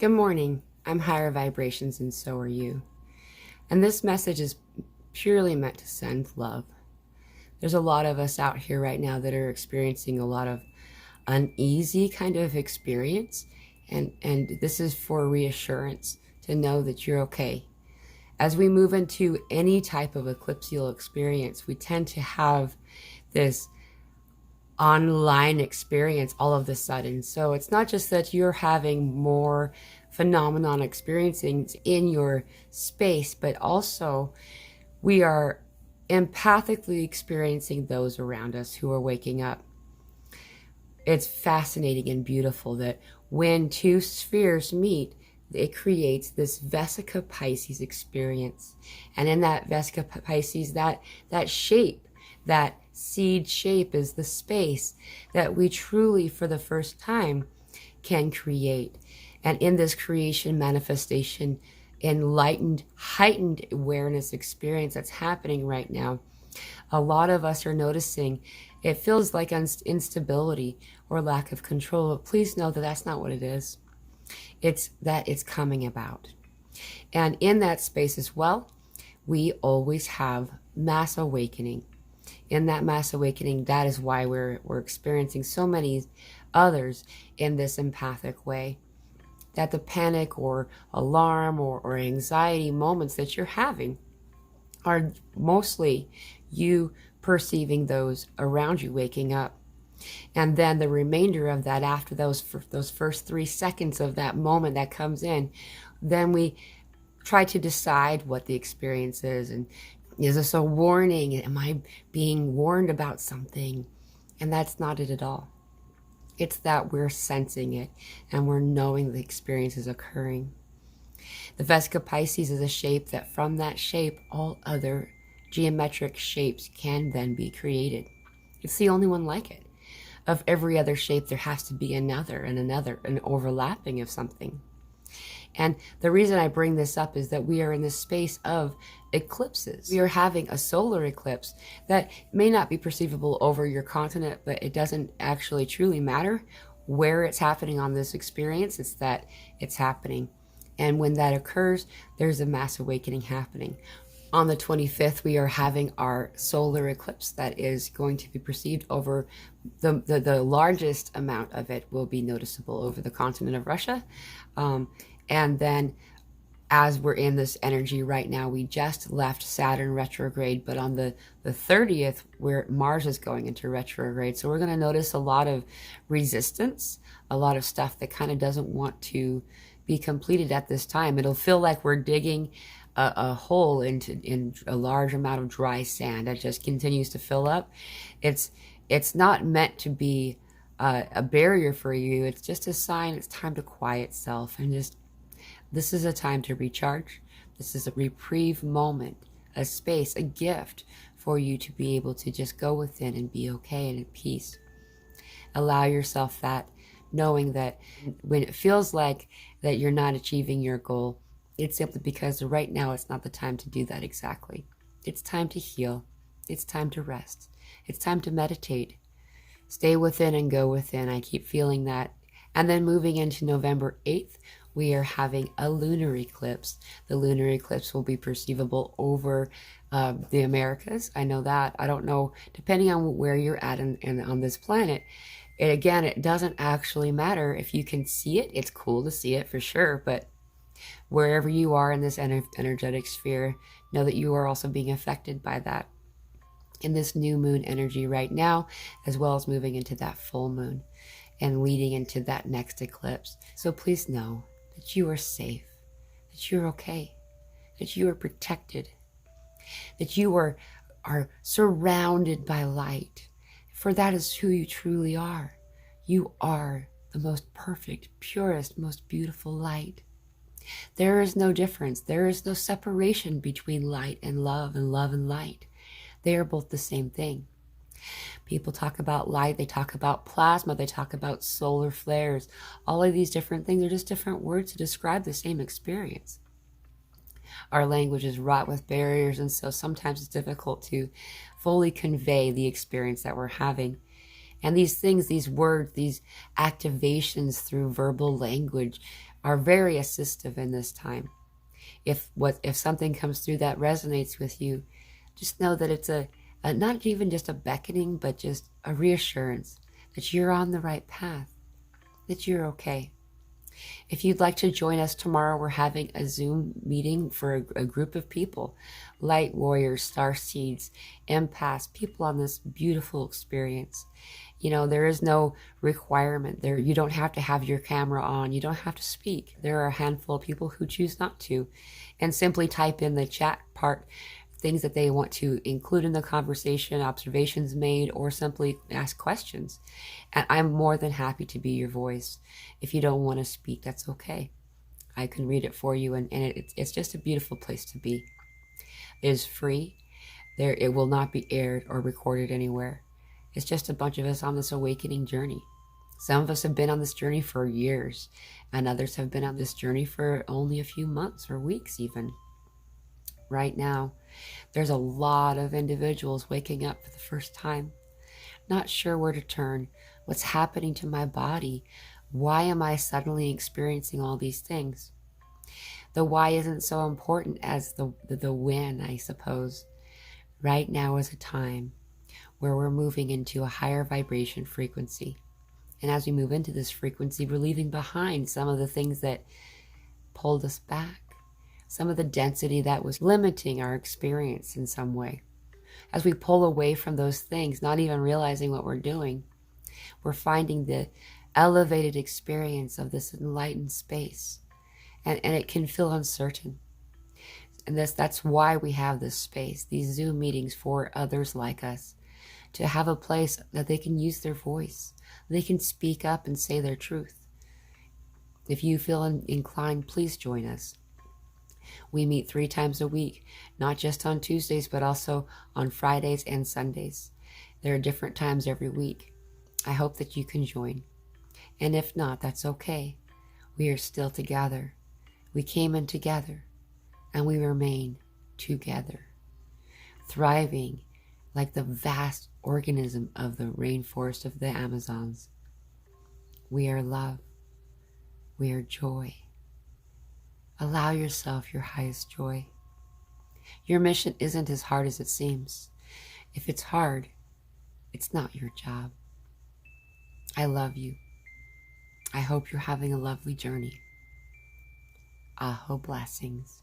Good morning. I'm higher vibrations and so are you. And this message is purely meant to send love. There's a lot of us out here right now that are experiencing a lot of uneasy kind of experience. And this is for reassurance to know that you're okay. As we move into any type of eclipseal experience, we tend to have this online experience all of a sudden. So it's not just that you're having more phenomenon experiencing in your space, but also we are empathically experiencing those around us who are waking up. It's fascinating and beautiful that when two spheres meet, it creates this Vesica Pisces experience. And in that Vesica Pisces, that shape, that seed shape is the space that we truly, for the first time, can create. And in this creation manifestation, enlightened, heightened awareness experience that's happening right now, a lot of us are noticing it feels like instability or lack of control. But please know that that's not what it is. It's that it's coming about. And in that space as well, we always have mass awakening. In that mass awakening, that is why we're experiencing so many others in this empathic way. That the panic or alarm or anxiety moments that you're having are mostly you perceiving those around you waking up. And then the remainder of that, after those first 3 seconds of that moment that comes in, then we try to decide what the experience is. And is this a warning? Am I being warned about something? And that's not it at all. It's that we're sensing it and we're knowing the experience is occurring. The Vesica Pisces is a shape that from that shape, all other geometric shapes can then be created. It's the only one like it. Of every other shape, there has to be another and another, an overlapping of something. And the reason I bring this up is that we are in this space of eclipses. We are having a solar eclipse that may not be perceivable over your continent, but it doesn't actually truly matter where it's happening on this experience. It's that it's happening. And when that occurs, there's a mass awakening happening. On the 25th, we are having our solar eclipse that is going to be perceived over the largest amount of it will be noticeable over the continent of Russia. And then as we're in this energy right now, we just left Saturn retrograde, but on the 30th, where Mars is going into retrograde. So we're going to notice a lot of resistance, a lot of stuff that kind of doesn't want to be completed at this time. It'll feel like we're digging a hole in a large amount of dry sand that just continues to fill up. It's not meant to be a barrier for you. It's just a sign it's time to quiet itself and just, this is a time to recharge. This is a reprieve moment, a space, a gift for you to be able to just go within and be okay and at peace. Allow yourself that, knowing that when it feels like that you're not achieving your goal, it's simply because right now it's not the time to do that exactly. It's time to heal. It's time to rest. It's time to meditate. Stay within and go within. I keep feeling that. And then moving into November 8th, we are having a lunar eclipse. The lunar eclipse will be perceivable over the Americas. I know that. I don't know, depending on where you're at on this planet. Again, it doesn't actually matter if you can see it. It's cool to see it for sure, but wherever you are in this energetic sphere, know that you are also being affected by that in this new moon energy right now, as well as moving into that full moon and leading into that next eclipse. So please know that you are safe, that you're okay, that you are protected, that you are surrounded by light, for that is who you truly are. You are the most perfect, purest, most beautiful light. There is no difference. There is no separation between light and love and love and light. They are both the same thing. People talk about light, they talk about plasma, they talk about solar flares. All of these different things are just different words to describe the same experience. Our language is wrought with barriers, and so sometimes it's difficult to fully convey the experience that we're having. And these things, these words, these activations through verbal language are very assistive in this time. If something comes through that resonates with you, just know that it's a not even just a beckoning, but just a reassurance that you're on the right path, that you're okay. If you'd like to join us tomorrow, we're having a Zoom meeting for a group of people, light warriors, star seeds, empaths, people on this beautiful experience. You know, there is no requirement there. You don't have to have your camera on. You don't have to speak. There are a handful of people who choose not to, and simply type in the chat part things that they want to include in the conversation, observations made, or simply ask questions. And I'm more than happy to be your voice. If you don't want to speak, that's okay. I can read it for you, and it's just a beautiful place to be. It is free. It will not be aired or recorded anywhere. It's just a bunch of us on this awakening journey. Some of us have been on this journey for years, and others have been on this journey for only a few months or weeks even. Right now, there's a lot of individuals waking up for the first time, not sure where to turn, what's happening to my body, why am I suddenly experiencing all these things? The why isn't so important as the when, I suppose. Right now is a time where we're moving into a higher vibration frequency. And as we move into this frequency, we're leaving behind some of the things that pulled us back, some of the density that was limiting our experience in some way. As we pull away from those things, not even realizing what we're doing, we're finding the elevated experience of this enlightened space. And it can feel uncertain. And that's why we have this space, these Zoom meetings for others like us, to have a place that they can use their voice. They can speak up and say their truth. If you feel inclined, please join us. We meet 3 times a week, not just on Tuesdays, but also on Fridays and Sundays. There are different times every week. I hope that you can join. And if not, that's okay. We are still together. We came in together, and we remain together, thriving like the vast organism of the rainforest of the Amazons. We are love. We are joy. Allow yourself your highest joy. Your mission isn't as hard as it seems. If it's hard, it's not your job. I love you. I hope you're having a lovely journey. Aho blessings.